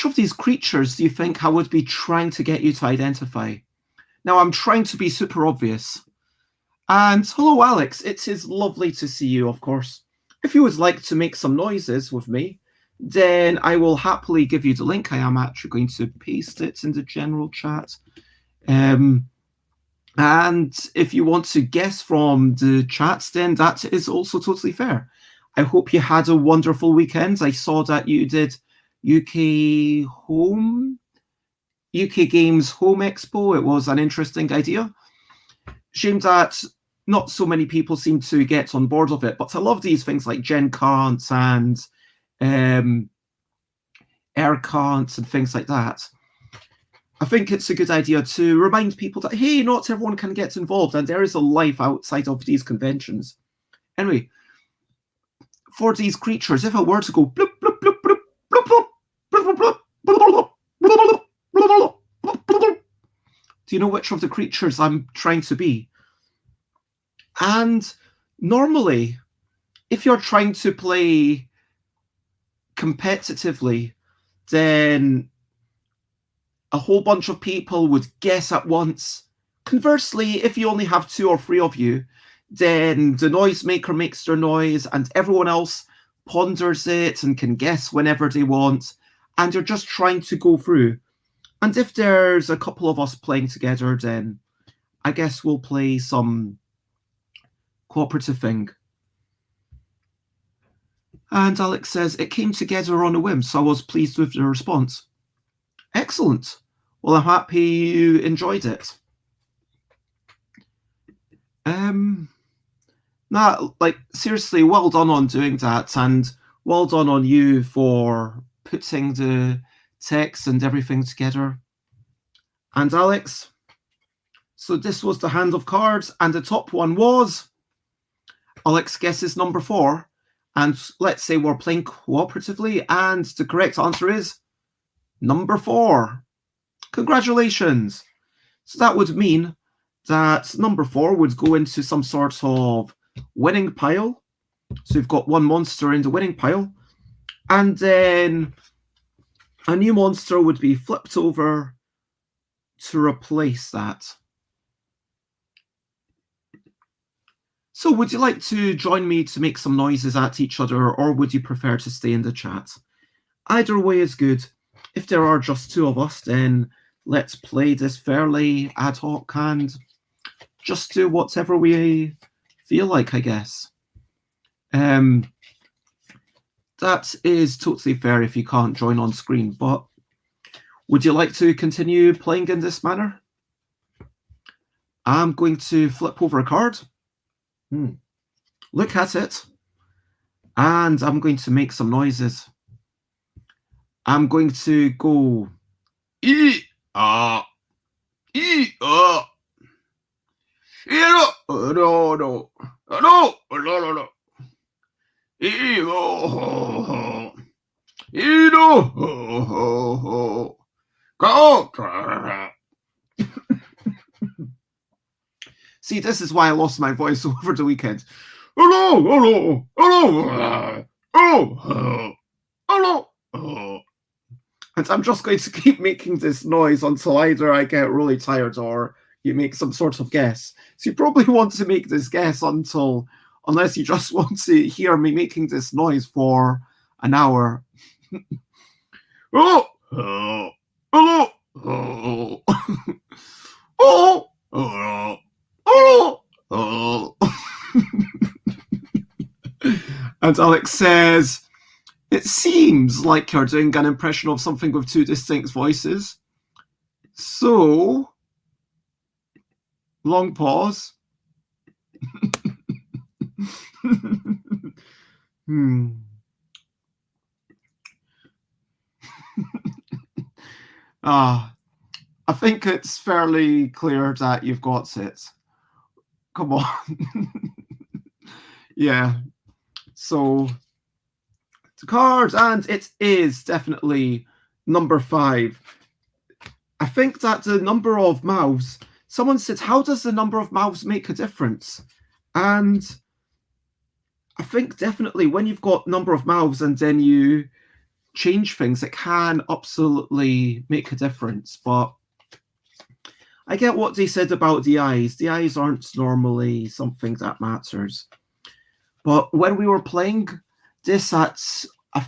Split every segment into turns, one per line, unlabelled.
which of these creatures do you think I would be trying to get you to identify? Now, I'm trying to be super obvious. And hello, Alex. It is lovely to see you, of course. If you would like to make some noises with me, then I will happily give you the link. I am actually going to paste it in the general chat. And if you want to guess from the chats, then that is also totally fair. I hope you had a wonderful weekend. I saw that you did UK Games Home Expo. It was an interesting idea. Shame that not so many people seem to get on board of it, but I love these things like Gen Cants and Air Cants and things like that. I think it's a good idea to remind people that, hey, not everyone can get involved and there is a life outside of these conventions. Anyway, for these creatures, if I were to go bloop, bloop, bloop, bloop, bloop, bloop, bloop, bloop, bloop, bloop, bloop, bloop, do you know which of the creatures I'm trying to be? And normally, if you're trying to play competitively, then a whole bunch of people would guess at once. Conversely, if you only have 2 or 3 of you, then the noisemaker makes their noise and everyone else ponders it and can guess whenever they want, and you're just trying to go through. And if there's a couple of us playing together, then I guess we'll play some cooperative thing. And Alex says, it came together on a whim, so I was pleased with the response. Excellent. Well, I'm happy you enjoyed it. Now, like, seriously, well done on doing that, and well done on you for putting the text and everything together. And Alex, so this was the hand of cards, and the top one was, Alex guesses number 4, and let's say we're playing cooperatively, and the correct answer is number 4. Congratulations. So that would mean that number 4 would go into some sort of winning pile. So we've got one monster in the winning pile, and then a new monster would be flipped over to replace that. So would you like to join me to make some noises at each other, or would you prefer to stay in the chat? Either way is good. If there are just 2 of us, then let's play this fairly ad hoc and just do whatever we feel like, I guess. That is totally fair if you can't join on screen, but would you like to continue playing in this manner? I'm going to flip over a card. Look at it. And I'm going to make some noises. I'm going to go E A E A no no no no no no E O E no go. See, this is why I lost my voice over the weekend. Hello, hello, hello, hello, hello. And I'm just going to keep making this noise until either I get really tired or you make some sort of guess. So you probably want to make this guess unless you just want to hear me making this noise for an hour. Oh, oh, oh, oh, oh, oh, oh, oh. And Alex says, it seems like you're doing an impression of something with 2 distinct voices. So, long pause. I think it's fairly clear that you've got it. Come on. Yeah. So, the cards, and it is definitely number 5. I think that the number of mouths, someone said, how does the number of mouths make a difference? And I think definitely when you've got number of mouths and then you change things. It can absolutely make a difference. But I get what they said about the eyes. The eyes aren't normally something that matters. But when we were playing this I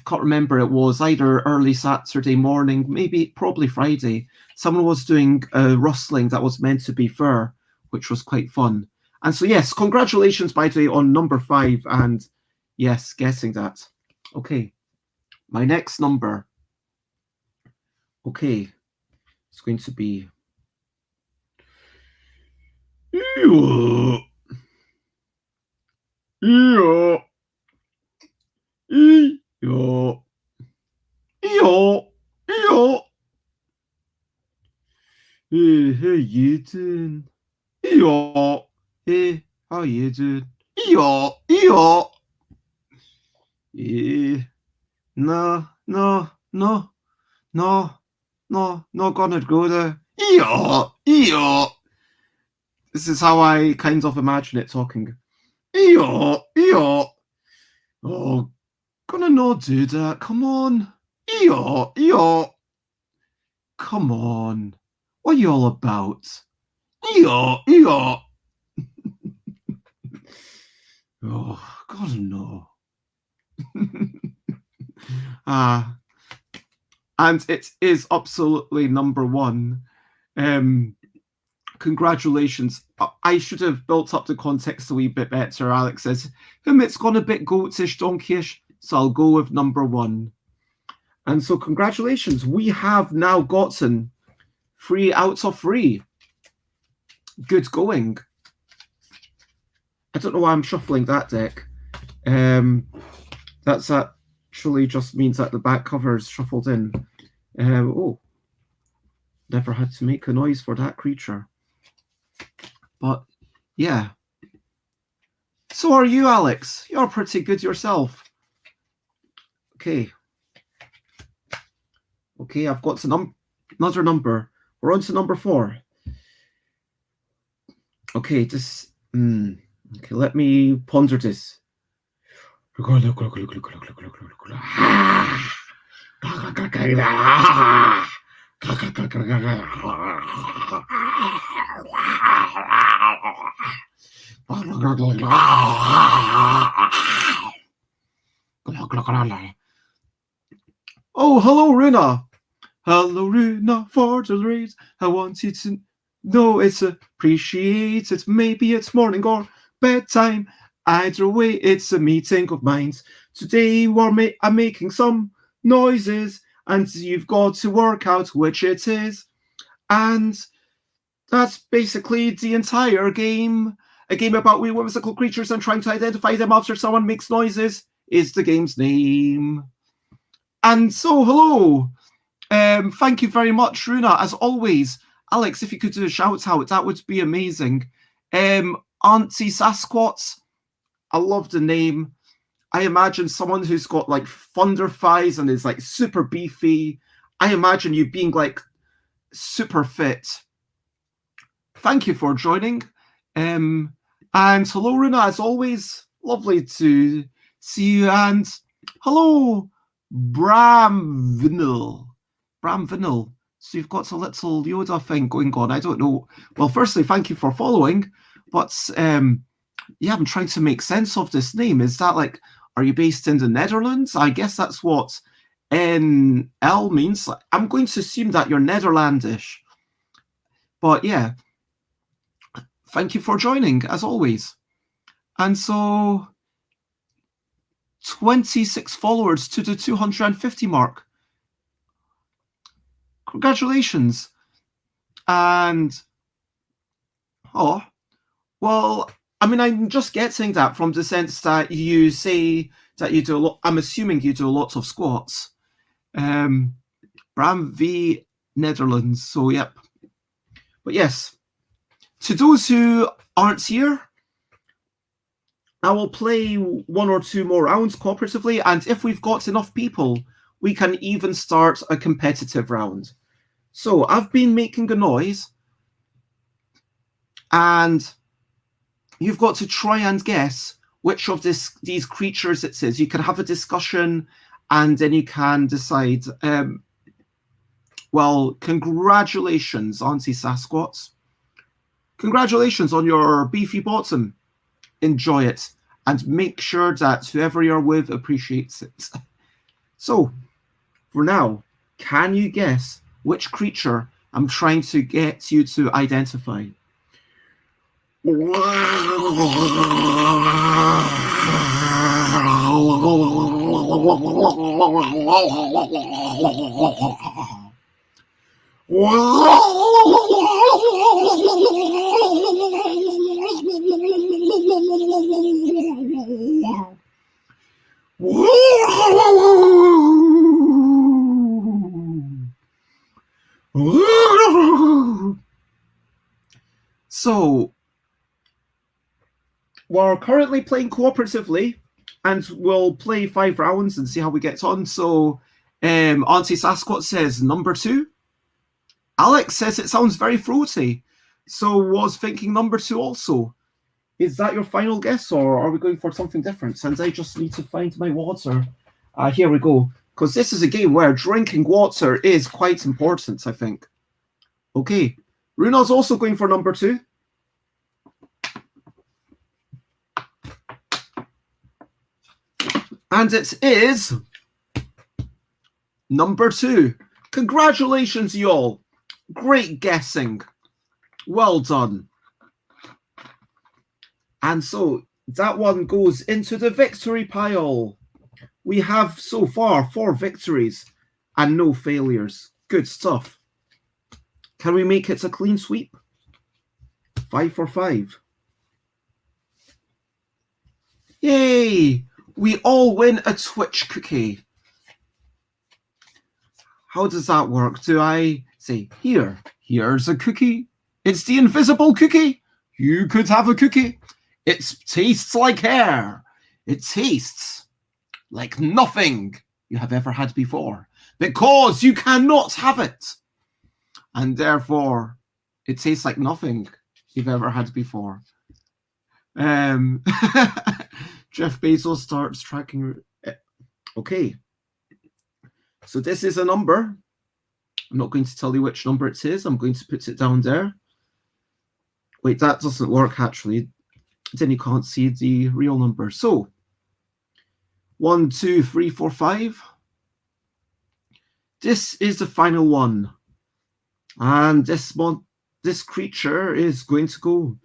can't remember, it was either early Saturday morning, probably Friday, someone was doing a rustling that was meant to be fur, which was quite fun. And so, yes, congratulations, by the way, on number 5. And yes, guessing that. Okay, my next number. Okay, it's going to be... Yeah. Yeah. Yeah. Yeah. Yeah. Hey, how you doing? Yeah. Hey, how you doing? Yeah. Yeah. Yeah. No, no, no, no, no, not gonna go there. Yeah. Yeah. This is how I kind of imagine it talking. Yeah. Yeah. Oh, gonna not do that. Come on. Yeah. Yeah. Come on. What are you all about? Yeah, yeah. Oh, God, no. And it is absolutely number 1. Congratulations. I should have built up the context a wee bit better. Alex says, it's gone a bit goatish, donkeyish, so I'll go with number 1. And so congratulations. We have now gotten 3 out of 3. Good going. I don't know why I'm shuffling that deck. That's actually just means that the back cover is shuffled in. Oh, never had to make a noise for that creature. But yeah. So are you, Alex. You're pretty good yourself. Okay. Okay, I've got another number. We're on to number 4. Okay, this... Okay, let me ponder this. Oh, hello, Runa. Hello, Runa, for the raid. I want you to know it's appreciated. Maybe it's morning or bedtime. Either way, it's a meeting of minds. Today I'm making some noises, and you've got to work out which it is. And that's basically the entire game. A game about wee whimsical creatures and trying to identify them after someone makes noises is the game's name. And so, hello. Thank you very much, Runa. As always, Alex, if you could do a shout out, that would be amazing. Auntie Sasquatch, I love the name. I imagine someone who's got like thunder thighs and is like super beefy. I imagine you being like super fit. Thank you for joining. And hello, Runa, as always. Lovely to see you. And hello, Bram Vinyl. So you've got a little Yoda thing going on. I don't know. Well, firstly, thank you for following. But yeah, I'm trying to make sense of this name. Is that like, are you based in the Netherlands? I guess that's what NL means. I'm going to assume that you're Netherlandish. But yeah, thank you for joining, as always. And so 26 followers to the 250 mark. Congratulations. And, oh, well, I mean, I'm just getting that from the sense that you say that you do a lot. I'm assuming you do a lot of squats. Bram v Netherlands. So, yep. But yes, to those who aren't here, I will play 1 or 2 more rounds cooperatively. And if we've got enough people, we can even start a competitive round. So I've been making a noise. And you've got to try and guess which of these creatures it is. You can have a discussion and then you can decide. Well, congratulations, Auntie Sasquatch. Congratulations on your beefy bottom. Enjoy it, and make sure that whoever you're with appreciates it. So, for now, can you guess which creature I'm trying to get you to identify? So, we're currently playing cooperatively, and we'll play 5 rounds and see how we get on. So, Auntie Sasquatch says number 2. Alex says it sounds very fruity. So, was thinking number 2 also. Is that your final guess, or are we going for something different? Since I just need to find my water. Here we go. Because this is a game where drinking water is quite important, I think. Okay. Runa's also going for number 2. And it is number 2. Congratulations, y'all. Great guessing. Well done. And so that one goes into the victory pile. We have so far 4 victories and no failures. Good stuff. Can we make it a clean sweep? 5 for 5. Yay! We all win a Twitch cookie. How does that work? Do I say, here's a cookie? It's the invisible cookie. You could have a cookie. It tastes like hair. It tastes like nothing you have ever had before, because you cannot have it. And therefore, it tastes like nothing you've ever had before. Jeff Bezos starts tracking. Okay. So this is a number. I'm not going to tell you which number it is. I'm going to put it down there. Wait, that doesn't work actually. Then you can't see the real number. So 1, 2, 3, 4, 5. This is the final one. And this creature is going to go.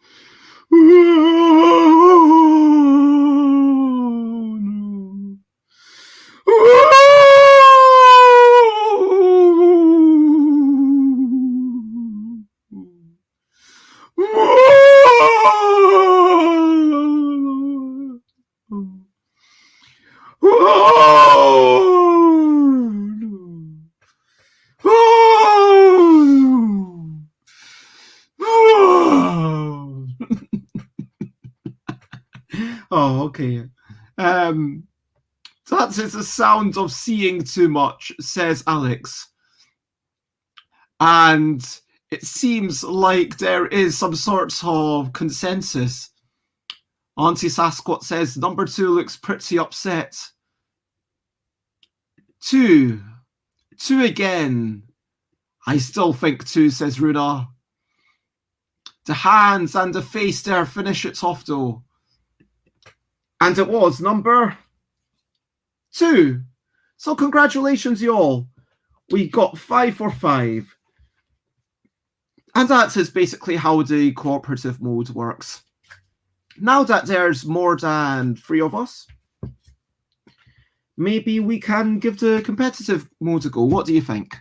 Oh, okay. That is the sound of seeing too much, says Alex. And it seems like there is some sort of consensus. Auntie Sasquatch says number 2 looks pretty upset. 2. 2 again. I still think 2, says Runa. The hands and the face there finish it off though. And it was number 2. So congratulations, y'all. We got 5 for 5. And that is basically how the cooperative mode works. Now that there's more than 3 of us, maybe we can give the competitive mode a go. What do you think?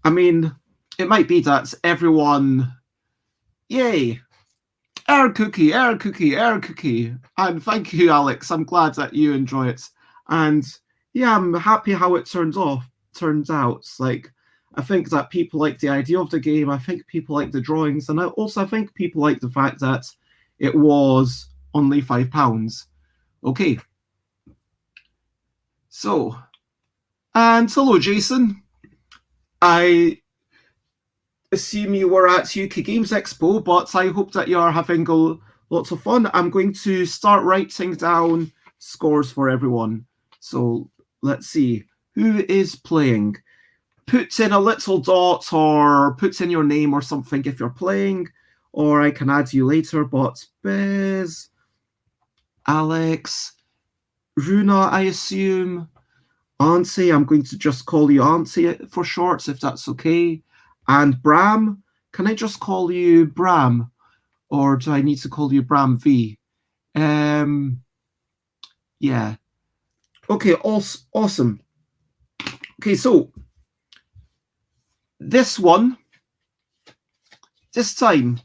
I mean, it might be that everyone... Yay! Air cookie, air cookie, air cookie. And thank you, Alex. I'm glad that you enjoy it. And yeah, I'm happy how it turns out. Like, I think that people like the idea of the game. I think people like the drawings. And I also think people like the fact that it was only £5. Okay. So, and hello, Jason. I assume you were at UK Games Expo, but I hope that you're having lots of fun. I'm going to start writing down scores for everyone. So let's see. Who is playing? Put in a little dot or put in your name or something if you're playing, or I can add you later. But Bez, Alex, Runa, I assume. Auntie, I'm going to just call you Auntie for short, if that's okay. And Bram, can I just call you Bram? Or do I need to call you Bram V? Yeah. Okay, awesome. Okay, so this time,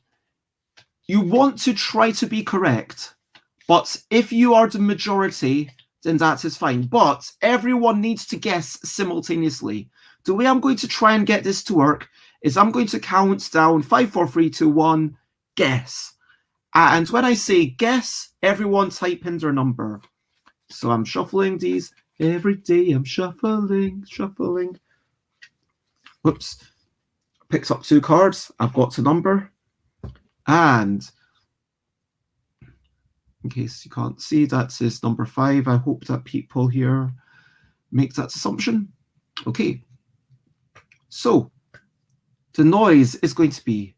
you want to try to be correct. But if you are the majority, then that is fine. But everyone needs to guess simultaneously. The way I'm going to try and get this to work is I'm going to count down 5, 4, 3, 2, 1, guess. And when I say guess, everyone type in their number. So I'm shuffling these. Every day I'm shuffling. Whoops. Picked up 2 cards. I've got a number. And in case you can't see, that is number 5. I hope that people here make that assumption. Okay. So the noise is going to be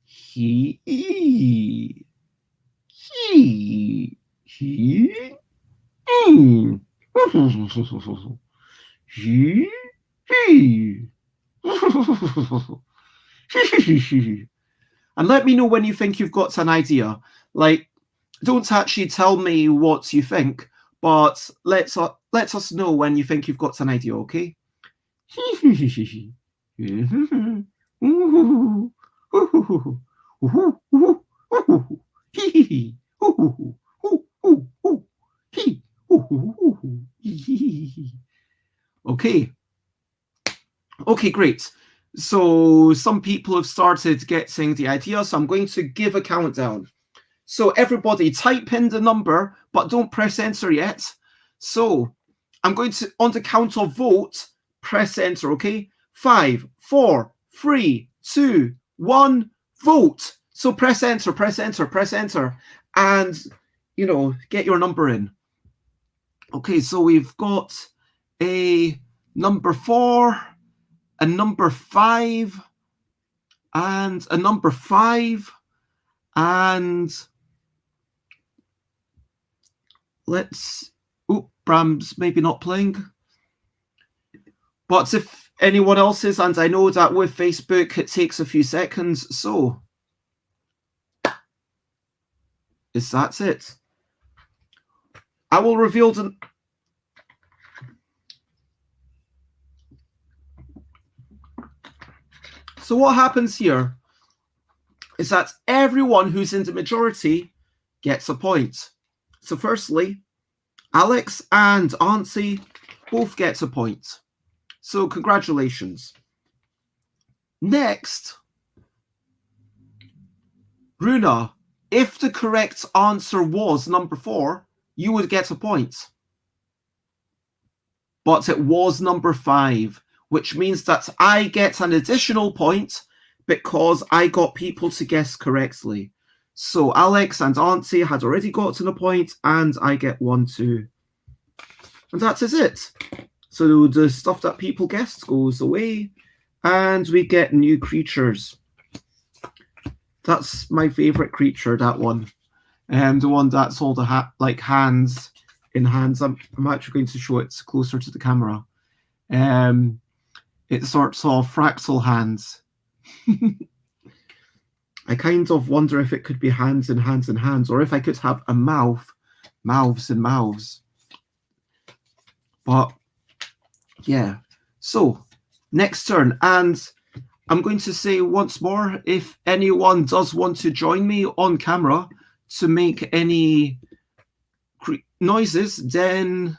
he, and let me know when you think you've got an idea. Like, don't actually tell me what you think, but let us know when you think you've got an idea, okay? Okay, great. So some people have started getting the idea, so I'm going to give a countdown. So everybody type in the number, but don't press enter yet. So I'm going to, on the count of vote, press enter, okay? 5, 4, 3, 2, 1, vote. So press enter, and, you know, get your number in. Okay, so we've got a number 4, a number 5, and a number 5, and Bram's maybe not playing. But if anyone else is, and I know that with Facebook it takes a few seconds, so that's it. I will reveal the... So what happens here is that everyone who's in the majority gets a point. So firstly, Alex and Auntie both get a point. So congratulations. Next, Runa, if the correct answer was number 4, you would get a point. But it was number 5, which means that I get an additional point because I got people to guess correctly. So Alex and Auntie had already gotten a point, and I get 1 too. And that is it. So the stuff that people guessed goes away, and we get new creatures. That's my favorite creature, that one. The one that's all the like hands in hands. I'm actually going to show it closer to the camera. It's sorts of fractal hands. I kind of wonder if it could be hands and hands and hands, or if I could have a mouth, mouths and mouths. But yeah, so next turn, and I'm going to say once more, if anyone does want to join me on camera to make any noises, then...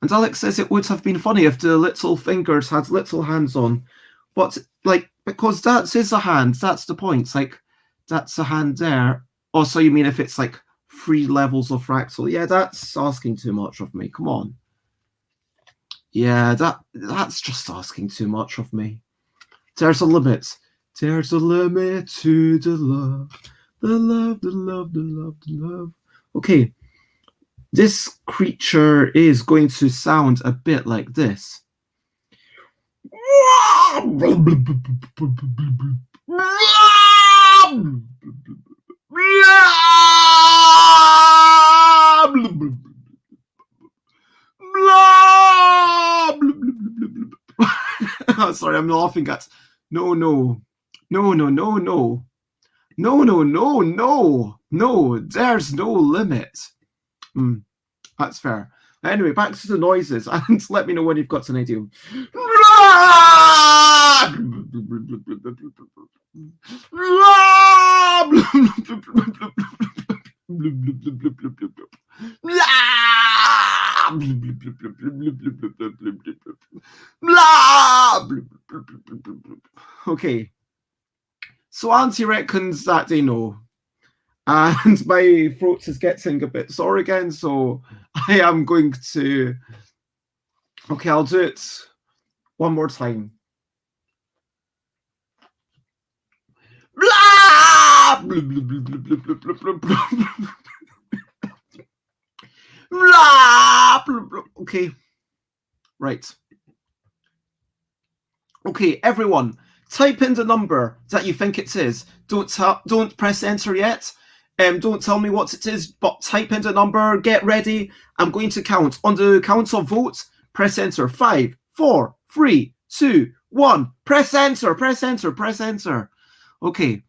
And Alex says it would have been funny if the little fingers had little hands on. But, like, because that is a hand, that's the point. Like, that's a hand there. Oh, so you mean if it's, like, 3 levels of fractal? Yeah, that's asking too much of me. Come on. Yeah, that's just asking too much of me. There's a limit. There's a limit to the love. The love, the love, the love, the love. Okay, this creature is going to sound a bit like this. Sorry, I'm laughing at. No, no, no, no, no, no, no, no, no, no, no. There's no limit. That's fair. Anyway, back to the noises, and let me know when you've got an idea. Okay, so Auntie reckons that they know, and my throat is getting a bit sore again, so I am going to. Okay, I'll do it one more time. Okay, right. Okay, everyone, type in the number that you think it is. Don't press enter yet. Don't tell me what it is, but type in the number. Get ready. I'm going to count. On the count of votes, press enter. 5, 4, 3, 2, 1. Press enter. Press enter. Press enter. Okay.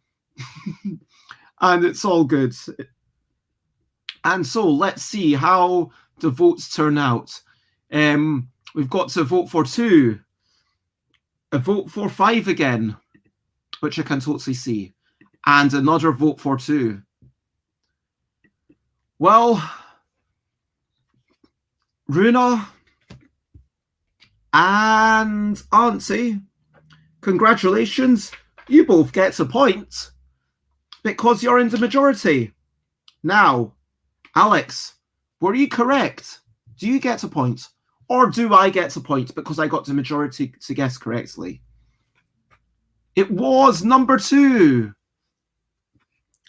And it's all good. And so let's see how the votes turn out. We've got to vote for 2. A vote for 5 again, which I can totally see. And another vote for 2. Well, Runa and Auntie, congratulations. You both get a point because you're in the majority. Now, Alex, were you correct? Do you get a point? Or do I get a point because I got the majority to guess correctly? It was number 2.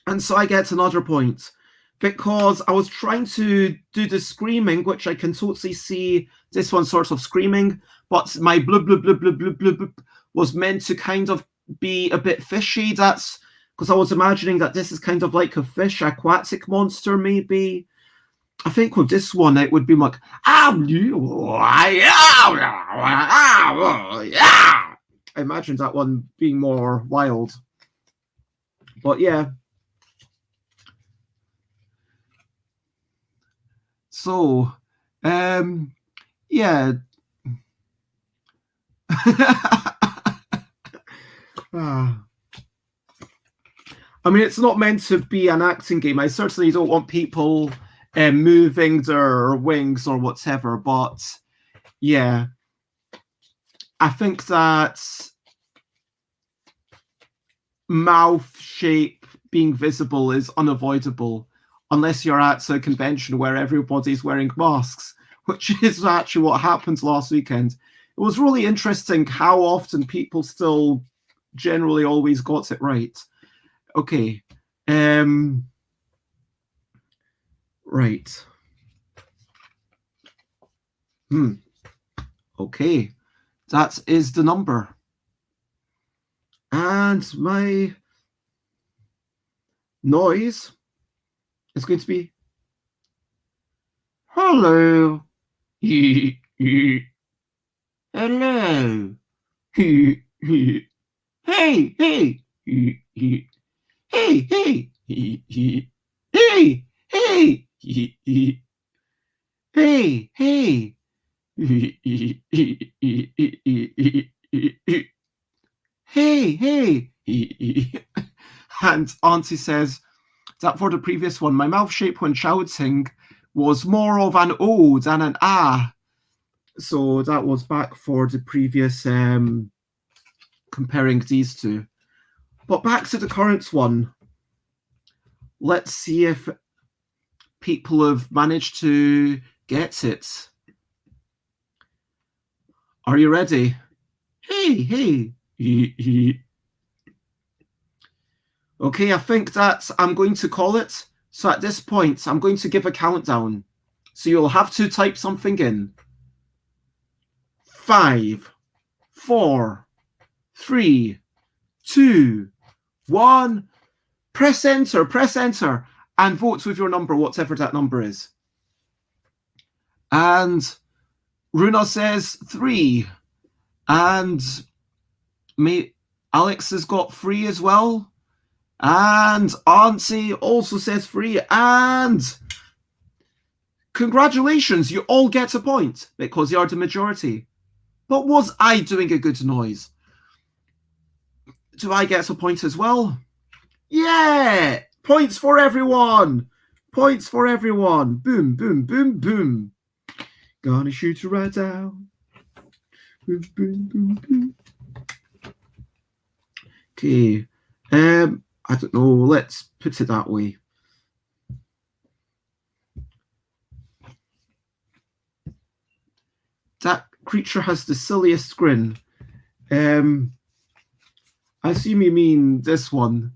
And so I get another point because I was trying to do the screaming, which I can totally see this one sort of screaming, but my blub, blub, blub, blub, blub, blub, blub was meant to kind of be a bit fishy. That's because I was imagining that this is kind of like a fish, aquatic monster, maybe. I think with this one, it would be like, I imagine that one being more wild. But yeah. So, yeah. I mean, it's not meant to be an acting game. I certainly don't want people moving their wings or whatever, but yeah, I think that mouth shape being visible is unavoidable unless you're at a convention where everybody's wearing masks, which is actually what happened last weekend. It was really interesting how often people still generally always got it right. Okay. Right. Okay. That is the number. And my noise is going to be hello. Hello. Hey, hey. Hey, hey. Hey, hey. Hey, hey. Hey, hey. And Auntie says that for the previous one, my mouth shape when shouting was more of an O than an ah. So that was back for the previous comparing these two. But back to the current one. Let's see if people have managed to get it. Are you ready? Hey, hey. Okay, I think that I'm going to call it So at this point, I'm going to give a countdown. So you'll have to type something in. 5, 4, 3, 2, 1. Press enter, and vote with your number, whatever that number is. And Runa says 3. And Alex has got 3 as well. And Auntie also says 3. And congratulations, you all get a point because you are the majority. But was I doing a good noise? Do I get a point as well? Yeah! Points for everyone! Points for everyone! Boom, boom, boom, boom. Gonna shoot her right down. Boom, boom, boom, boom. Okay. I don't know. Let's put it that way. That creature has the silliest grin. I assume you mean this one.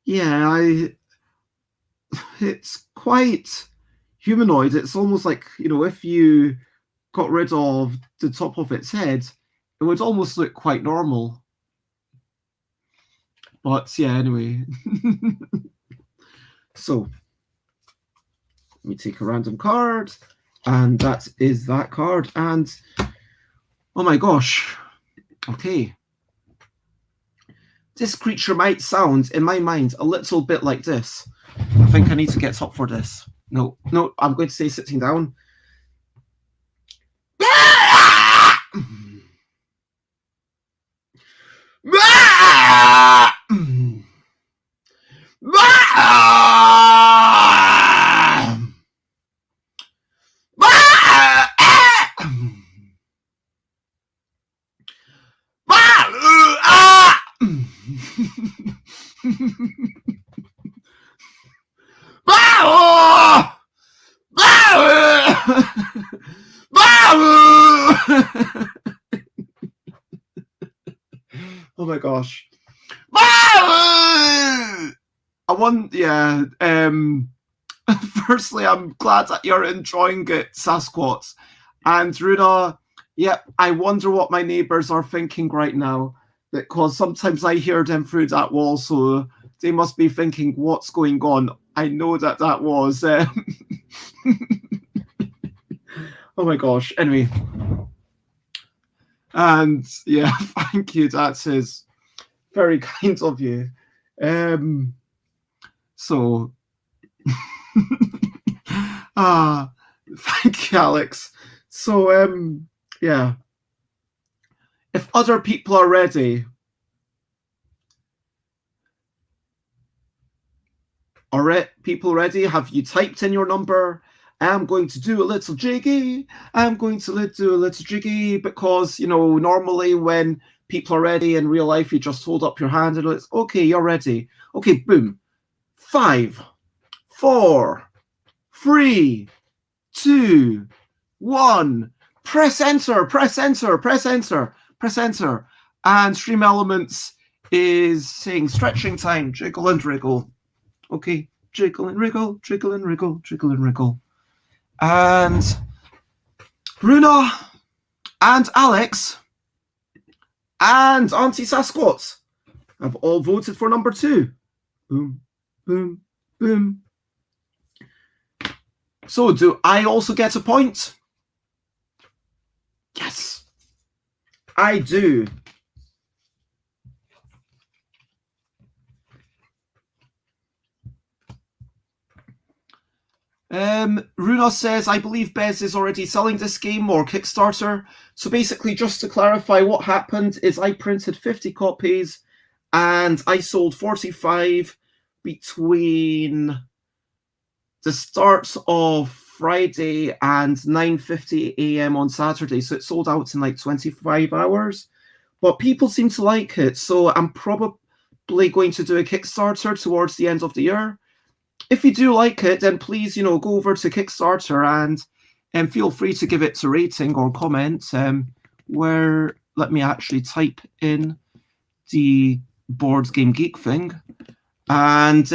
Yeah, it's quite humanoid. It's almost like, you know, if you got rid of the top of its head, it would almost look quite normal. But yeah, anyway. So, let me take a random card, and that is that card. And oh my gosh, okay. This creature might sound, in my mind, a little bit like this. I think I need to get up for this. No, I'm going to say sitting down. Oh my gosh. Firstly, I'm glad that you're enjoying it, Sasquatch. And Runa, yep, I wonder what my neighbours are thinking right now, because sometimes I hear them through that wall, so they must be thinking, what's going on? I know that was... oh my gosh, anyway. And yeah, thank you, that is very kind of you. So... thank you, Alex. So, yeah. If other people are ready, people ready? Have you typed in your number? I'm going to do a little jiggy. I'm going to do a little jiggy because, you know, normally when people are ready in real life, you just hold up your hand and it's, okay, you're ready. Okay, boom. 5, 4, 3, 2, 1. Press enter, press enter, press enter, press enter. And Stream Elements is saying stretching time, jiggle and wriggle. Okay, jiggle and wriggle, jiggle and wriggle, jiggle and wriggle. And Runa and Alex and Auntie Sasquatch have all voted for number 2. Boom, boom, boom. So do I also get a point? Yes, I do. Runa says, I believe Bez is already selling this game or Kickstarter. So basically, just to clarify, what happened is I printed 50 copies and I sold 45 between the start of Friday and 9:50 a.m. on Saturday. So it sold out in like 25 hours. But people seem to like it. So I'm probably going to do a Kickstarter towards the end of the year. If you do like it, then please, you know, go over to Kickstarter and feel free to give it a rating or comment. Let me actually type in the Board Game Geek thing. And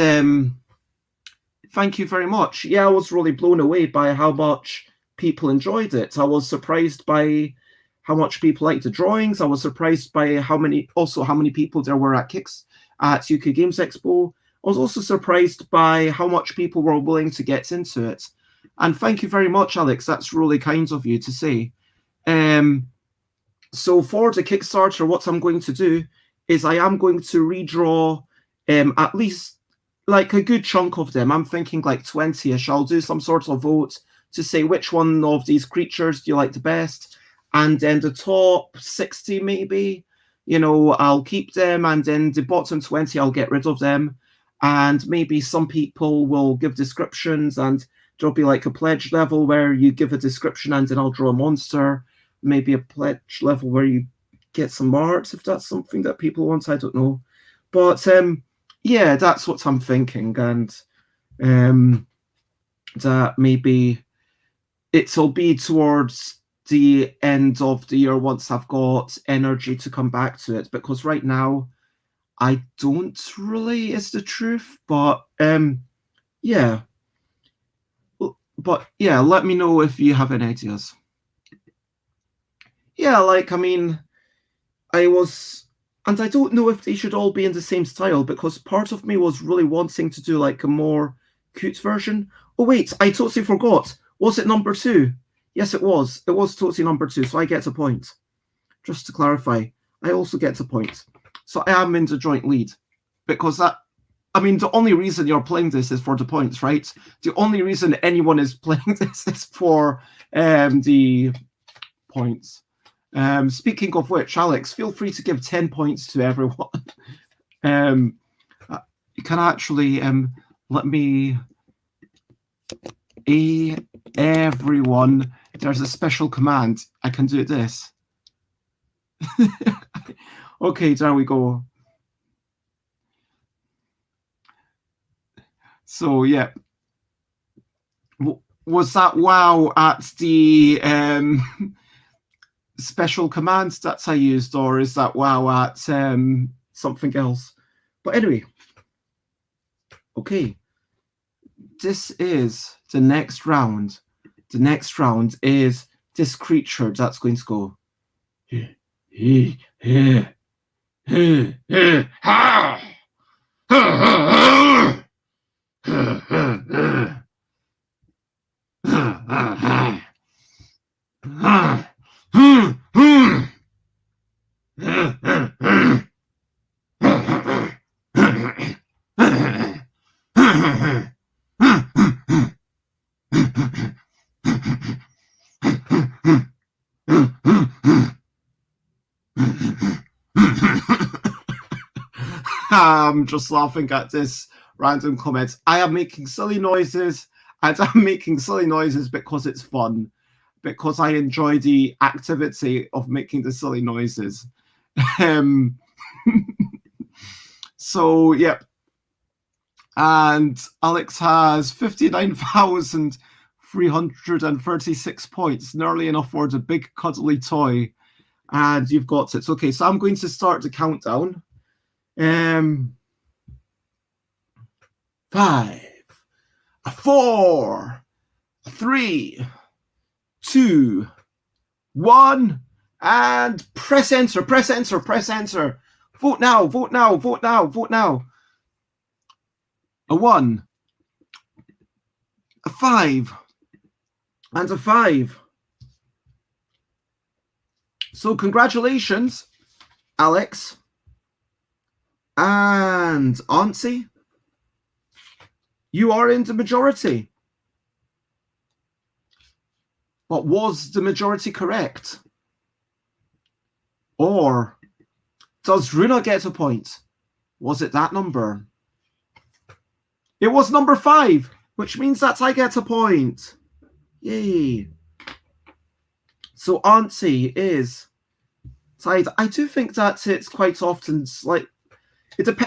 thank you very much. Yeah, I was really blown away by how much people enjoyed it. I was surprised by how much people liked the drawings. I was surprised by how many people there were at UK Games Expo. I was also surprised by how much people were willing to get into it. And thank you very much, Alex. That's really kind of you to say. So for the Kickstarter, what I'm going to do is I am going to redraw at least like a good chunk of them. I'm thinking like 20-ish. I'll do some sort of vote to say which one of these creatures do you like the best. And then the top 60 maybe, you know, I'll keep them. And then the bottom 20, I'll get rid of them. And maybe some people will give descriptions, and there'll be like a pledge level where you give a description and then I'll draw a monster. Maybe a pledge level where you get some arts, if that's something that people want. I don't know. But yeah, that's what I'm thinking. And that maybe it'll be towards the end of the year once I've got energy to come back to it, because right now I don't really, is the truth. But yeah. But yeah, let me know if you have any ideas. Yeah, like, I mean, I don't know if they should all be in the same style, because part of me was really wanting to do like a more cute version. Oh wait, I totally forgot. Was it number 2? Yes, it was. It was totally number 2, so I get a point. Just to clarify, I also get a point. So I am in the joint lead, because that, I mean, the only reason you're playing this is for the points, right? The only reason anyone is playing this is for the points. Speaking of which, Alex, feel free to give 10 points to everyone. You can actually let me... everyone, there's a special command. I can do this. Okay, there we go. So yeah, was that wow at the special commands that I used, or is that wow at something else? But anyway, okay, this is the next round. The next round is this creature that's going to go. I'm just laughing at this random comment. I am making silly noises, and I'm making silly noises because it's fun, because I enjoy the activity of making the silly noises. So, yep. And Alex has 59,336 points, nearly enough for the big cuddly toy. And you've got it. Okay, so I'm going to start the countdown. 5, 4, 3, 2, 1, and press enter, press enter, press enter. Vote now, vote now, vote now, vote now. A 1, a 5, and a 5. So congratulations, Alex and Auntie. You are in the majority. But was the majority correct? Or does Runa get a point? Was it that number? It was number 5, which means that I get a point. Yay. So Auntie is tied. I do think that it's quite often like,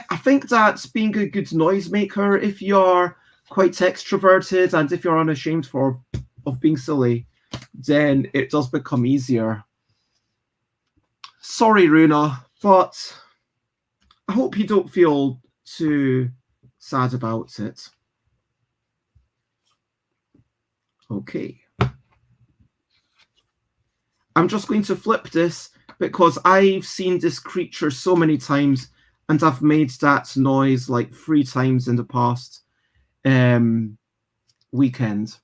I think that being a good noisemaker, if you're quite extroverted and if you're unashamed of being silly, then it does become easier. Sorry, Runa, but I hope you don't feel too sad about it. Okay. I'm just going to flip this because I've seen this creature so many times and I've made that noise like 3 times in the past weekend.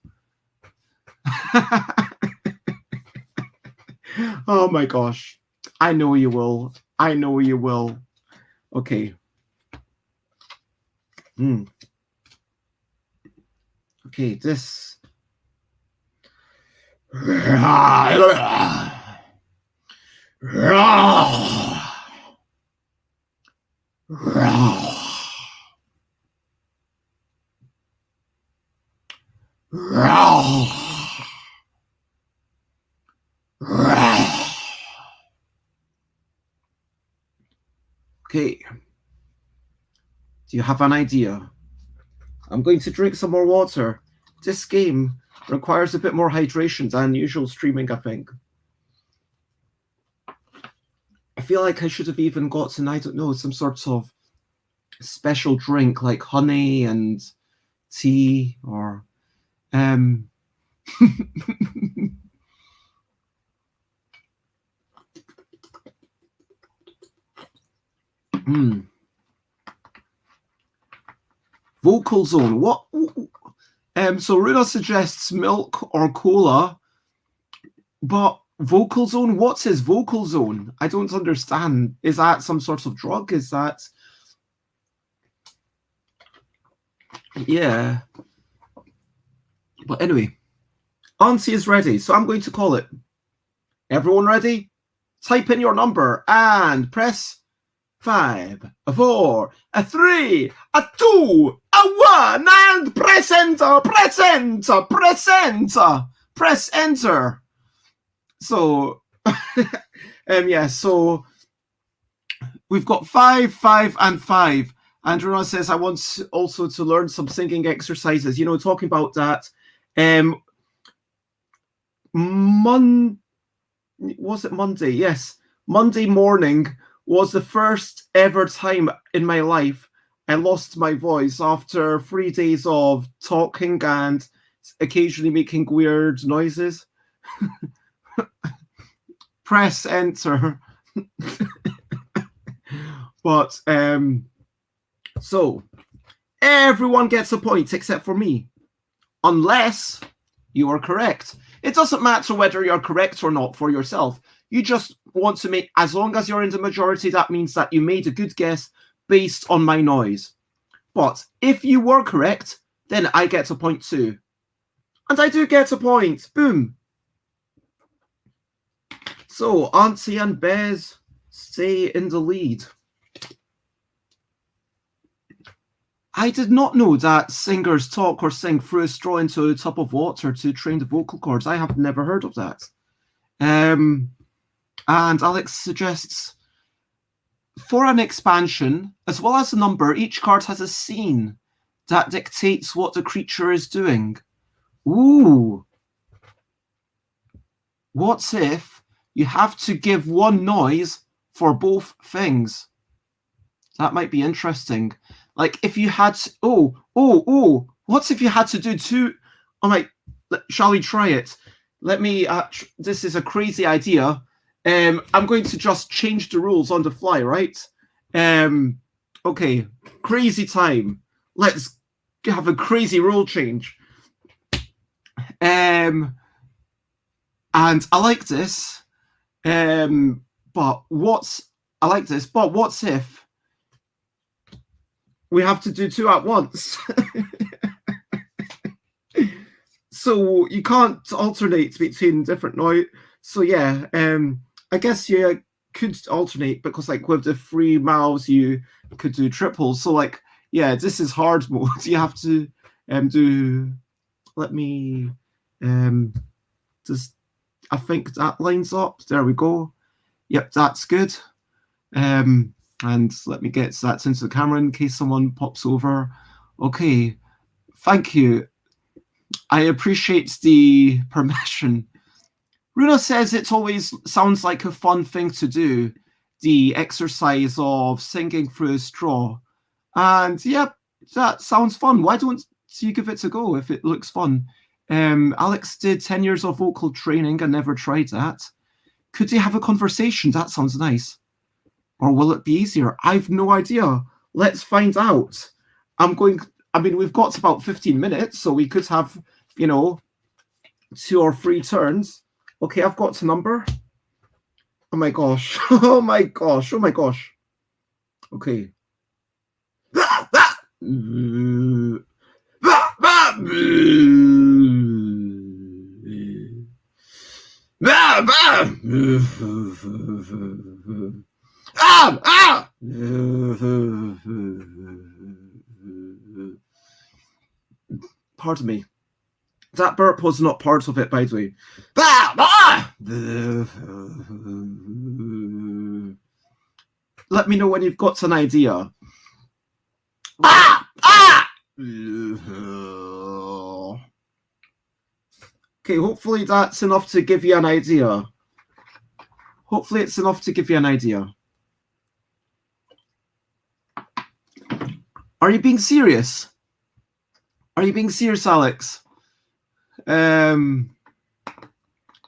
Oh my gosh. I know you will. I know you will. Okay. Okay, this. Okay. Do you have an idea? I'm going to drink some more water. This game requires a bit more hydration than usual streaming, I think. I feel like I should have even gotten, I don't know, some sort of special drink like honey and tea or Vocal zone. What? So Runa suggests milk or cola, but vocal zone. What's his vocal zone? I don't understand. Is that some sort of drug? Is that? Yeah. But anyway, Auntie is ready, so I'm going to call it. Everyone ready? Type in your number and press 5, 4, 3, 2, 1, and press enter, press enter, press enter, press enter. So, yeah, so we've got 5, 5, and 5. And Runa says, I want also to learn some singing exercises, you know, talking about that. Was it Monday? Yes. Monday morning was the first ever time in my life I lost my voice after 3 days of talking and occasionally making weird noises. Press enter. But, so everyone gets a point except for me, unless you are correct. It doesn't matter whether you're correct or not for yourself. You just want to make, as long as you're in the majority, that means that you made a good guess based on my noise. But if you were correct, then I get a point too. And I do get a point. Boom. So Auntie and Bez stay in the lead. I did not know that singers talk or sing through a straw into a tub of water to train the vocal cords. I have never heard of that. And Alex suggests, for an expansion, as well as a number, each card has a scene that dictates what the creature is doing. Ooh. What if you have to give one noise for both things? That might be interesting. Like if you had, what if you had to do 2? I'm like, shall we try it? Let me, this is a crazy idea. I'm going to just change the rules on the fly, right? Okay, crazy time. Let's have a crazy rule change. And I like this. But what's if we have to do 2 at once? So you can't alternate between different noise. So yeah, I guess you could alternate because like with the 3 mouths you could do triples. So like, yeah, this is hard mode. You have to do, let me just, I think that lines up. There we go. Yep, that's good. And let me get that into the camera in case someone pops over. Okay, thank you. I appreciate the permission. Runa says it always sounds like a fun thing to do. the exercise of singing through a straw. And yeah, that sounds fun. Why don't you give it a go if it looks fun? Alex did 10 years of vocal training and never tried that. Could they have a conversation? That sounds nice. Or will it be easier? I've no idea. Let's find out. We've got about 15 minutes, so we could have, 2 or 3 turns. Okay, I've got a number. Oh my gosh. Oh my gosh. Oh my gosh. Okay. Pardon me. That burp was not part of it, by the way. Let me know when you've got an idea. Okay, hopefully that's enough to give you an idea. Hopefully it's enough to give you an idea. Are you being serious? Are you being serious, Alex? Yeah,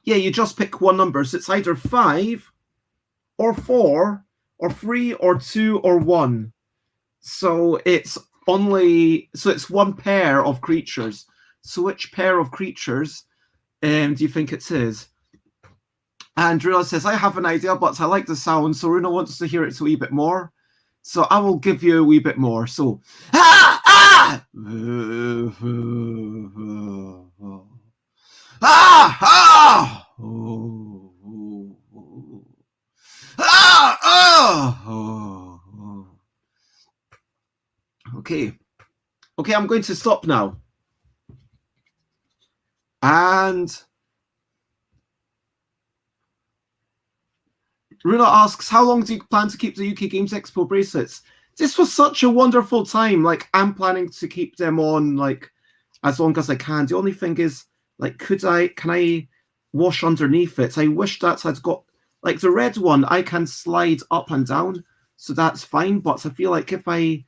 you just pick one number. So it's either 5 or 4 or 3 or 2 or 1. So it's one pair of creatures. So which pair of creatures do you think it is? And Runa says, I have an idea, but I like the sound, so Runa wants to hear it a wee bit more. So I will give you a wee bit more. So, Okay. Okay, I'm going to stop now. And Runa asks, how long do you plan to keep the UK Games Expo bracelets? This was such a wonderful time. Like, I'm planning to keep them on, like, as long as I can. The only thing is, like, can I wash underneath it? I wish that I'd got, like, the red one, I can slide up and down, so that's fine. But I feel like if I,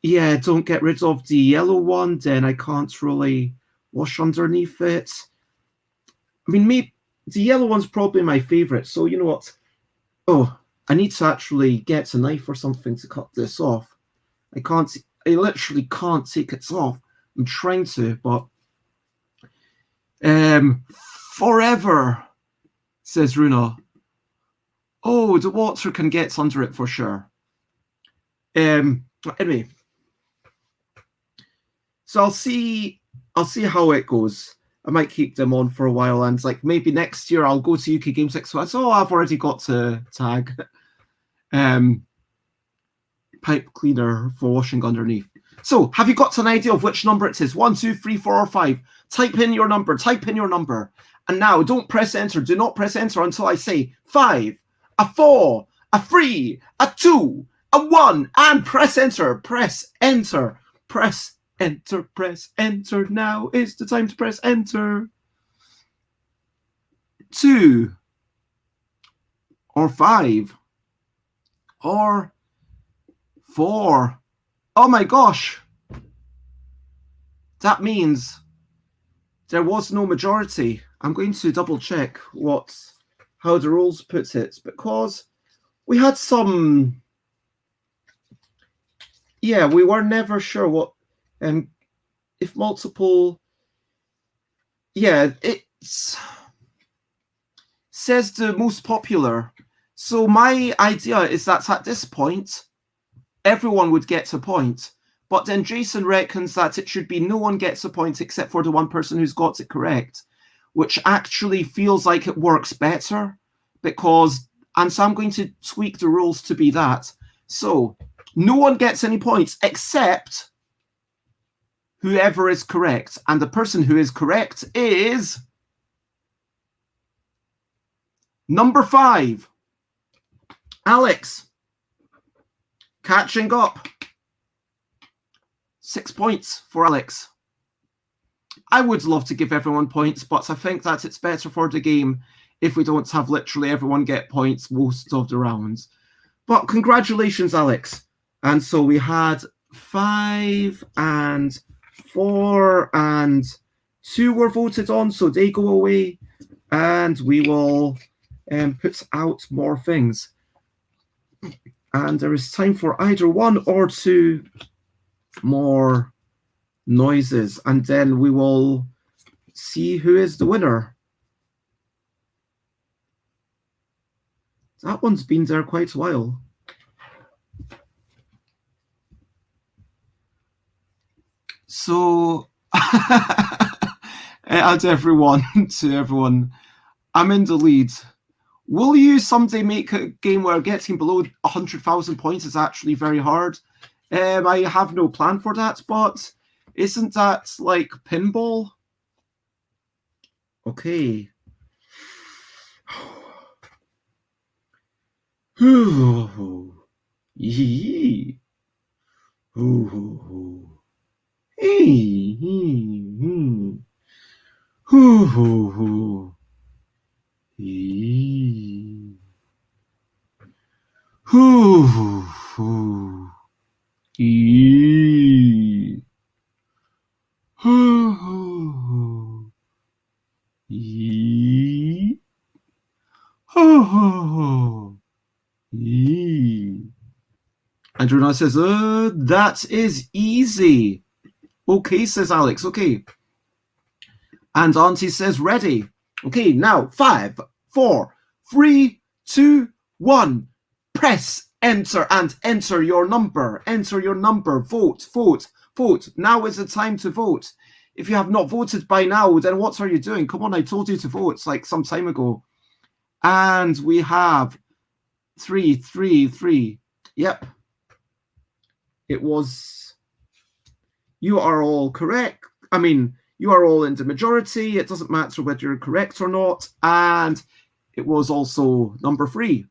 don't get rid of the yellow one, then I can't really wash underneath it. I mean, maybe the yellow one's probably my favorite. So you know what? Oh, I need to actually get a knife or something to cut this off. I literally can't take it off. I'm trying to, but forever, says Runa. Oh, the water can get under it for sure. Anyway, so I'll see how it goes. I might keep them on for a while, and like maybe next year I'll go to UK Games Expo. So I've already got to tag pipe cleaner for washing underneath. So have you got an idea of which number it is? 1, 2, 3, 4, or 5? Type in your number. Type in your number. And now don't press enter. Do not press enter until I say 5, a 4, a 3, a 2, a 1, and press enter. Press enter. Press enter. Press enter. Now is the time to press enter. 2 or 5 or 4. Oh my gosh. That means there was no majority. I'm going to double check how the rules put it, because we had some, we were never sure what, if multiple, it says the most popular. So my idea is that at this point, everyone would get a point. But then Jason reckons that it should be no one gets a point except for the one person who's got it correct, which actually feels like it works better and so I'm going to tweak the rules to be that. So no one gets any points except whoever is correct. And the person who is correct is number 5. Alex. Catching up. 6 points for Alex. I would love to give everyone points, but I think that it's better for the game if we don't have literally everyone get points most of the rounds. But congratulations, Alex. And so we had 5 and 4 and 2 were voted on, so they go away. And we will put out more things. And there is time for either 1 or 2 more noises, and then we will see who is the winner. That one's been there quite a while. So, add everyone to everyone. I'm in the lead. Will you someday make a game where getting below 100,000 points is actually very hard? I have no plan for that, but isn't that like pinball? Okay. Yee. Andrew says, that is easy. Okay, says Alex. Okay. And Auntie says, ready. Okay, now 5, 4, 3, 2, 1. Press enter and enter your number. Enter your number. Vote, vote, vote. Now is the time to vote. If you have not voted by now, then what are you doing? Come on, I told you to vote like some time ago. And we have 3, 3, 3. Yep. It was, you are all correct. I mean, you are all in the majority. It doesn't matter whether you're correct or not. And it was also number 3.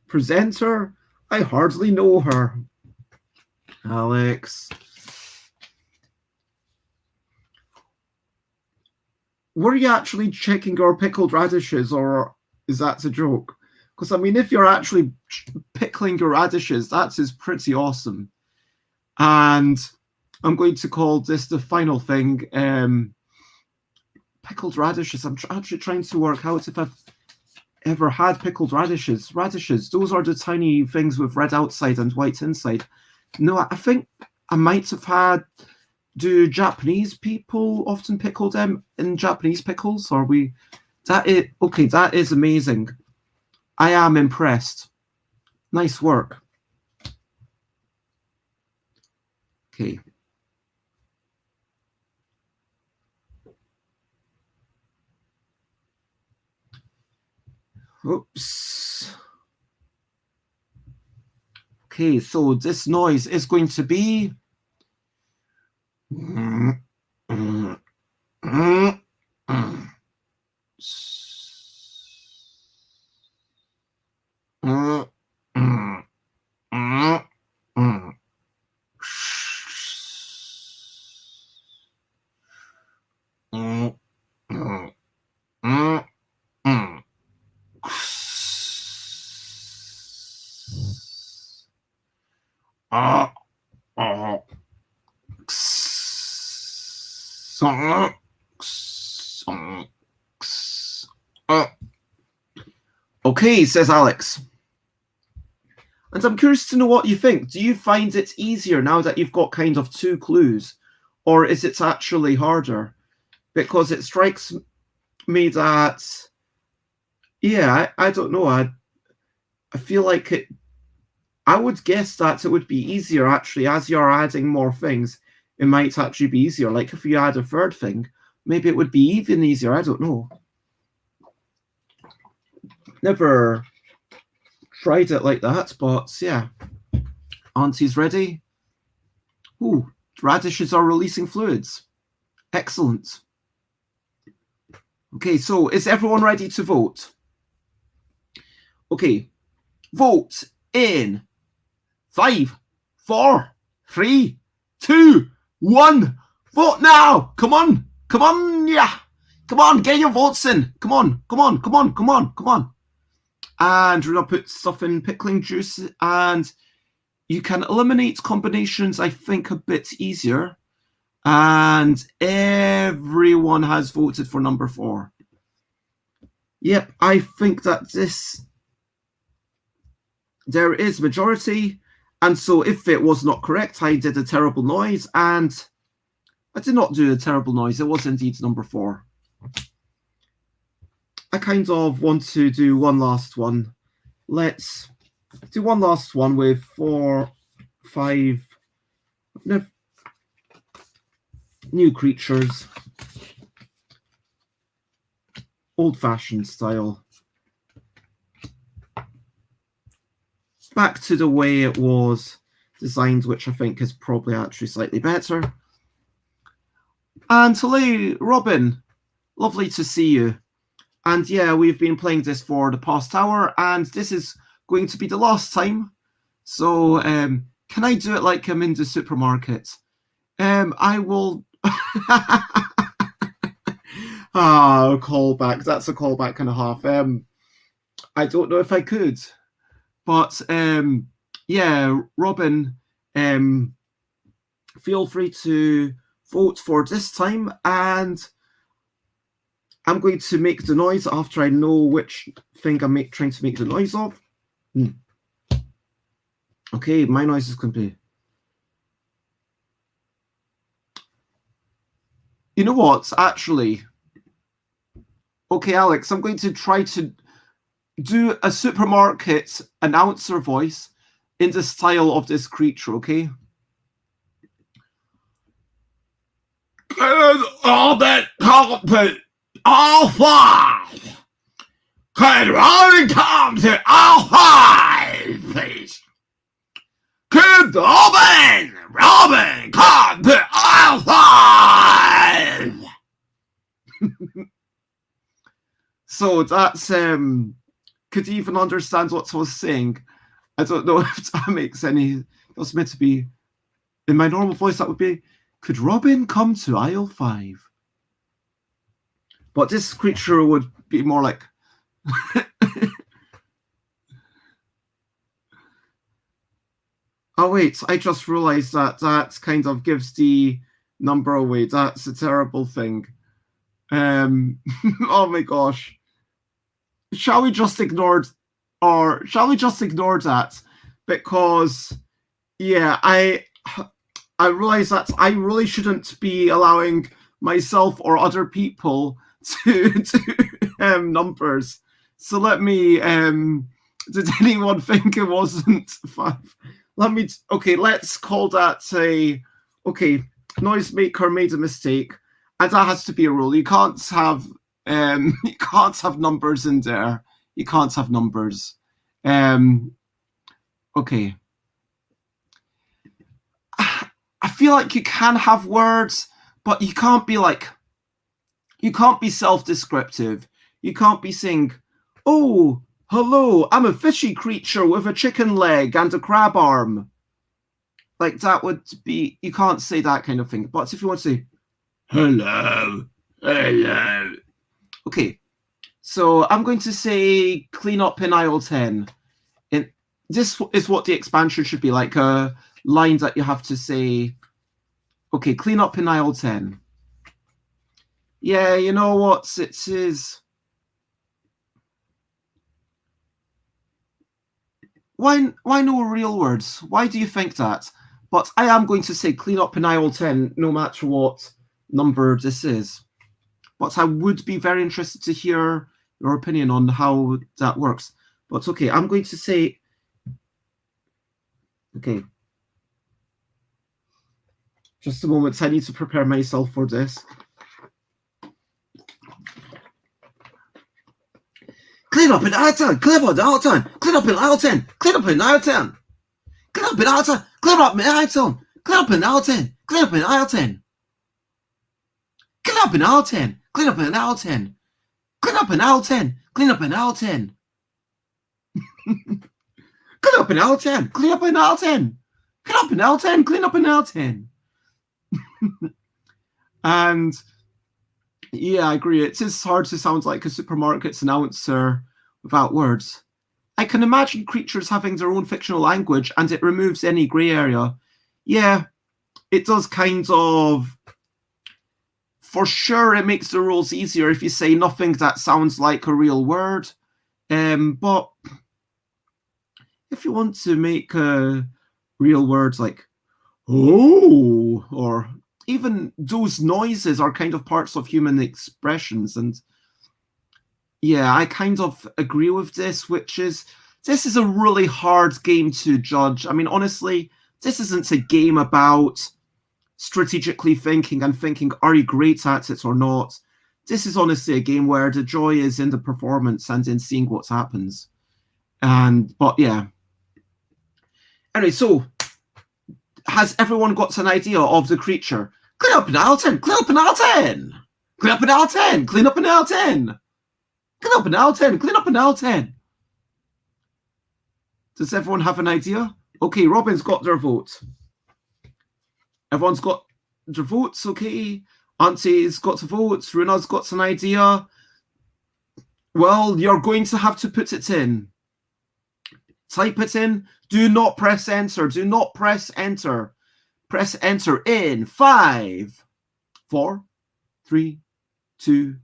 Presenter, I hardly know her. Alex. Were you actually checking our pickled radishes, or is that a joke? Because, I mean, if you're actually pickling your radishes, that is pretty awesome. And I'm going to call this the final thing. Pickled radishes. I'm actually trying to work out if I've ever had pickled radishes. Radishes, those are the tiny things with red outside and white inside. No, I think I might have had... Do Japanese people often pickle them in Japanese pickles? Or we... That is... Okay, that is amazing. I am impressed. Nice work. Okay. Oops. Okay, so this noise is going to be... Okay, says Alex. And I'm curious to know what you think. Do you find it easier now that you've got kind of 2 clues? Or is it actually harder? Because it strikes me that, yeah, I don't know. I feel like it... I would guess that it would be easier, actually, as you're adding more things. It might actually be easier. Like if you add a 3rd thing, maybe it would be even easier. I don't know. Never tried it like that, but yeah. Auntie's ready. Ooh, radishes are releasing fluids. Excellent. Okay, so is everyone ready to vote? Okay, vote in 5, 4, 3, 2, 1. Vote now! Come on! Come on, yeah! Come on, get your votes in! Come on, come on, come on, come on, come on. And we're going to put stuff in pickling juice, and you can eliminate combinations, I think, a bit easier. And everyone has voted for number 4. Yep, I think that there is majority. And so if it was not correct, I did a terrible noise, and I did not do a terrible noise. It was indeed number 4. I kind of want to do one last one. Let's do one last one with 4, 5 new creatures. Old-fashioned style. Back to the way it was designed, which I think is probably actually slightly better. And hello, Robin. Lovely to see you. And yeah, we've been playing this for the past hour, and this is going to be the last time. So can I do it like I'm in the supermarket? I will... callback. That's a callback and a half. I don't know if I could. But yeah, Robin, feel free to vote for this time, and I'm going to make the noise after I know which thing I'm trying to make the noise of. Okay, my noise is going to be... You know what, actually... Okay, Alex, I'm going to try to do a supermarket announcer voice in the style of this creature, okay? All that carpet, all 5. Could Robin come to all 5, please? Could Robin come to all 5? So that's could you even understand what I was saying? I don't know if that makes any... That's meant to be... In my normal voice, that would be... Could Robin come to aisle 5? But this creature would be more like... Oh, wait. I just realized that that kind of gives the number away. That's a terrible thing. Oh, my gosh. Shall we just ignore that? Because, yeah, I realize that I really shouldn't be allowing myself or other people to numbers. So let me, did anyone think it wasn't 5? Okay, let's call that okay, Noisemaker made a mistake, and that has to be a rule. You can't have numbers in there. You can't have numbers. Okay. I feel like you can have words, but you can't be self-descriptive. You can't be saying, oh, hello, I'm a fishy creature with a chicken leg and a crab arm. Like, that would be... You can't say that kind of thing. But if you want to say, hello. Okay, so I'm going to say clean up in aisle 10. This is what the expansion should be, like a line that you have to say, okay, clean up in aisle 10. Yeah, you know what, it is... Why no real words? Why do you think that? But I am going to say clean up in aisle 10, no matter what number this is. But I would be very interested to hear your opinion on how that works. But okay, I'm going to say... Okay. Just a moment, I need to prepare myself for this. Clean up in aisle 10, clean up in aisle 10, clean up in aisle 10, clean up in aisle 10. Clean up in aisle 10, clean up in aisle 10, clean up in aisle 10, clean up in aisle 10. Clean up in aisle 10, clean up in aisle 10. Clean up in aisle 10, clean up in aisle 10. Clean up in aisle 10, clean up in aisle 10. Clean up in aisle 10, clean up in aisle 10. And yeah, I agree. It is hard to sound like a supermarket's announcer without words. I can imagine creatures having their own fictional language, and it removes any grey area. Yeah, it does kind of. For sure, it makes the rules easier if you say nothing that sounds like a real word. But if you want to make real words like "oh" or even those noises are kind of parts of human expressions, and yeah, I kind of agree with this, this is a really hard game to judge. I mean, honestly, this isn't a game about strategically thinking and thinking, are you great at it or not? This is honestly a game where the joy is in the performance and in seeing what happens. But yeah. Anyway, so has everyone got an idea of the creature? Clean up an Alton! Clean up an Alton! Clean up an Alton! Clean up an Alton! Clean up an Alton! Clean up an Alton! Does everyone have an idea? Okay, Robin's got their vote. Everyone's got their votes, okay? Auntie's got to vote. Runa's got an idea. Well, you're going to have to put it in. Type it in. Do not press enter. Do not press enter. Press enter in 5, 4, 3, 2,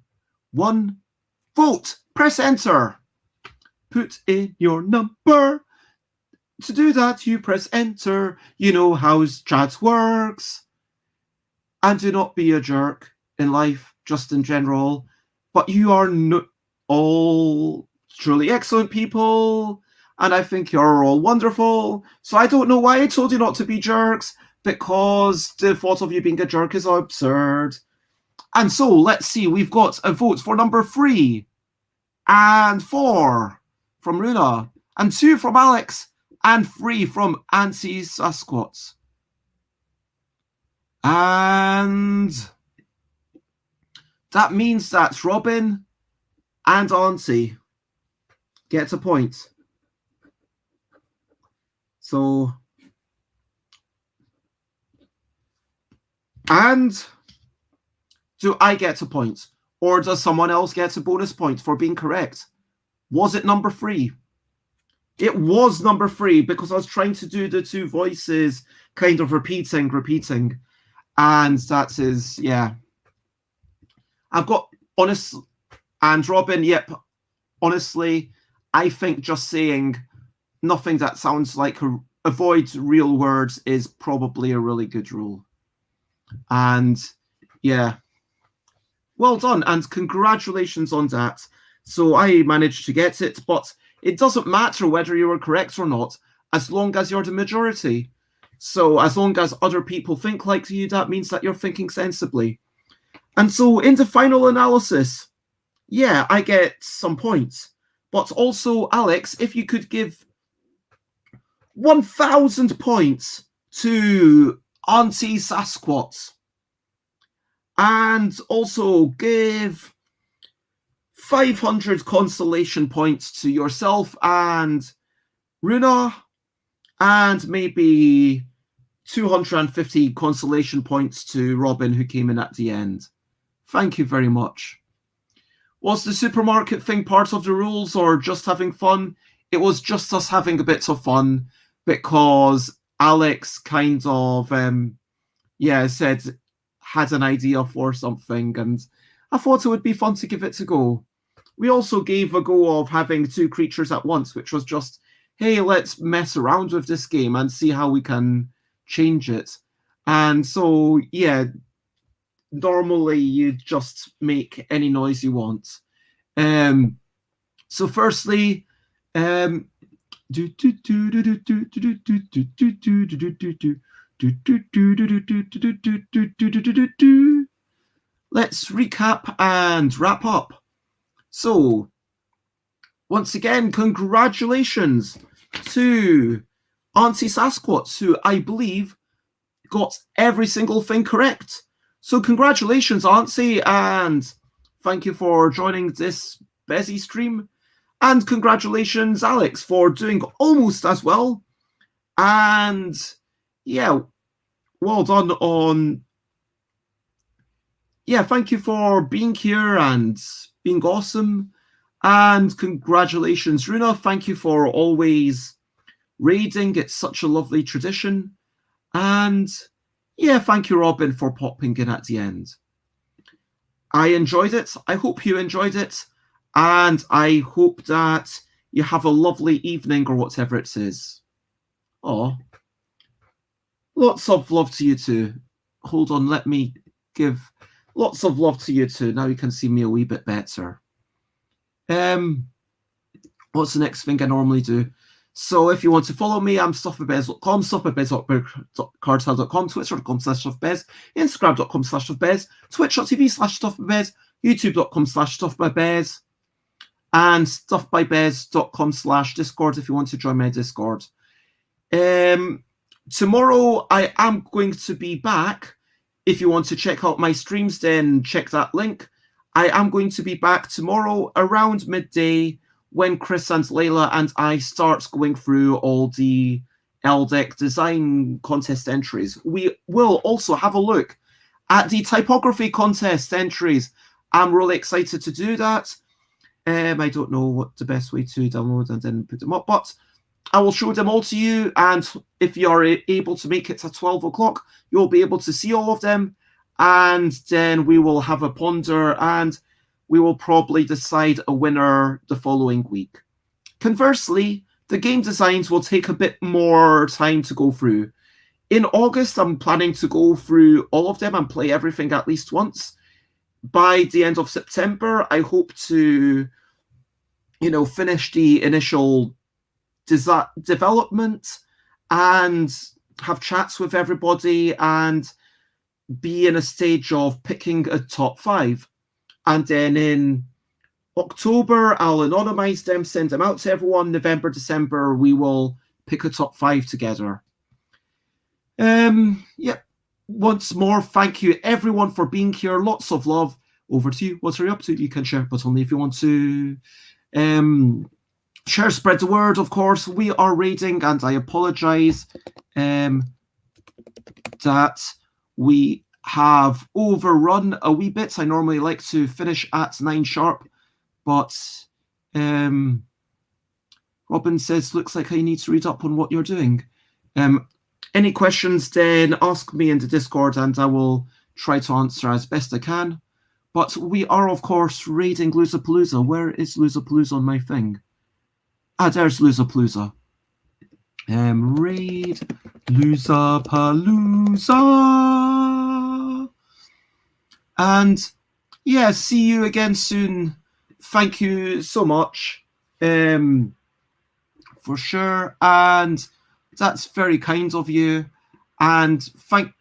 1. Vote. Press enter. Put in your number. To do that, you press enter. You know how chat works. And do not be a jerk in life, just in general. But you are all truly excellent people. And I think you're all wonderful. So I don't know why I told you not to be jerks, because the thought of you being a jerk is absurd. And so, let's see, we've got a vote for number 3, and 4 from Runa, and 2 from Alex, and 3 from Auntie Sasquatch. And that means that Robin and Auntie get a point. So, and do I get a point? Or does someone else get a bonus point for being correct? Was it number 3? It was number 3, because I was trying to do the 2 voices kind of repeating. And that is, yeah. I've got honest, and Robin, yep, honestly, I think just saying nothing that sounds like avoid real words is probably a really good rule. And yeah, well done, and congratulations on that. So I managed to get it, but it doesn't matter whether you were correct or not, as long as you're the majority. So as long as other people think like you, that means that you're thinking sensibly. And so in the final analysis, yeah, I get some points. But also, Alex, if you could give 1,000 points to Auntie Sasquatch, and also give 500 consolation points to yourself and Runa, and maybe 250 consolation points to Robin, who came in at the end. Thank you very much. Was the supermarket thing part of the rules or just having fun? It was just us having a bit of fun, because Alex kind of, said, had an idea for something, and I thought it would be fun to give it a go. We also gave a go of having 2 creatures at once, which was just, hey, let's mess around with this game and see how we can change it. And so, yeah, normally you just make any noise you want. So firstly, let's recap and wrap up. So, once again, congratulations to Auntie Sasquatch, who I believe got every single thing correct. So congratulations, Auntie, and thank you for joining this busy stream. And congratulations, Alex, for doing almost as well. And yeah, well done on yeah, thank you for being here and being awesome. And congratulations, Runa. Thank you for always raiding. It's such a lovely tradition. And yeah, thank you, Robin, for popping in at the end. I enjoyed it. I hope you enjoyed it. And I hope that you have a lovely evening or whatever it is. Oh, lots of love to you too. Hold on, let me give lots of love to you too. Now you can see me a wee bit better. What's the next thing I normally do? So if you want to follow me, I'm stuffbybez.com, stuffbybez.cartel.com, twitter.com/stuffbez, instagram.com/stuffbez, twitch.tv/stuffbybez, youtube.com/stuffbybez, and stuffbybez.com/discord if you want to join my Discord. Tomorrow I am going to be back. If you want to check out my streams, then check that link. I am going to be back tomorrow around midday when Chris and Layla and I start going through all the LDEC design contest entries. We will also have a look at the typography contest entries. I'm really excited to do that. I don't know what the best way to download and then put them up, but I will show them all to you, and if you're able to make it to 12 o'clock, you'll be able to see all of them, and then we will have a ponder, and we will probably decide a winner the following week. Conversely, the game designs will take a bit more time to go through. In August, I'm planning to go through all of them and play everything at least once. By the end of September, I hope to, finish the initial development and have chats with everybody and be in a stage of picking a top 5. And then in October, I'll anonymize them, send them out to everyone. November, December, we will pick a top 5 together. Once more, thank you everyone for being here. Lots of love. Over to you. What are you up to? You can share, but only if you want to share, spread the word, of course. We are raiding, and I apologize that we have overrun a wee bit. I normally like to finish at 9 sharp, but Robin says, looks like I need to read up on what you're doing. Any questions, then ask me in the Discord, and I will try to answer as best I can. But we are, of course, raiding Loozapalooza. Where is Loozapalooza on my thing? Ah, there's Loozapalooza. Raid Loozapalooza. And yeah, see you again soon. Thank you so much. For sure. And that's very kind of you. And thank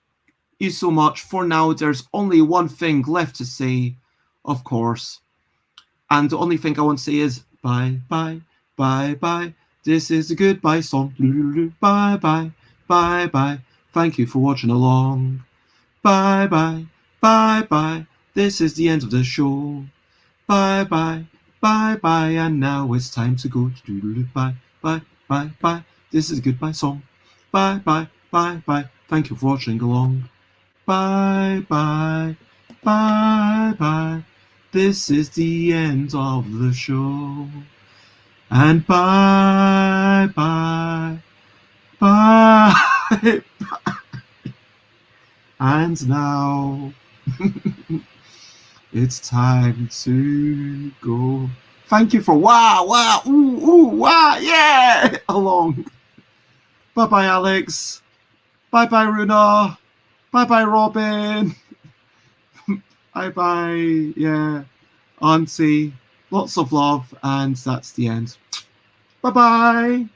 you so much. For now, there's only one thing left to say, of course. And the only thing I want to say is bye, bye, bye, bye. This is the goodbye song. Bye, bye, bye, bye. Thank you for watching along. Bye, bye, bye, bye. This is the end of the show. Bye, bye, bye, bye. And now it's time to go. Bye, bye, bye, bye. This is a goodbye song. Bye, bye, bye, bye. Thank you for watching along. Bye, bye, bye, bye. This is the end of the show. And bye, bye, bye, bye. And now it's time to go. Thank you for wow, ooh, wow, yeah, along. Bye-bye, Alex. Bye-bye, Runa. Bye-bye, Robin. Bye-bye, yeah, Auntie. Lots of love, and that's the end. Bye-bye.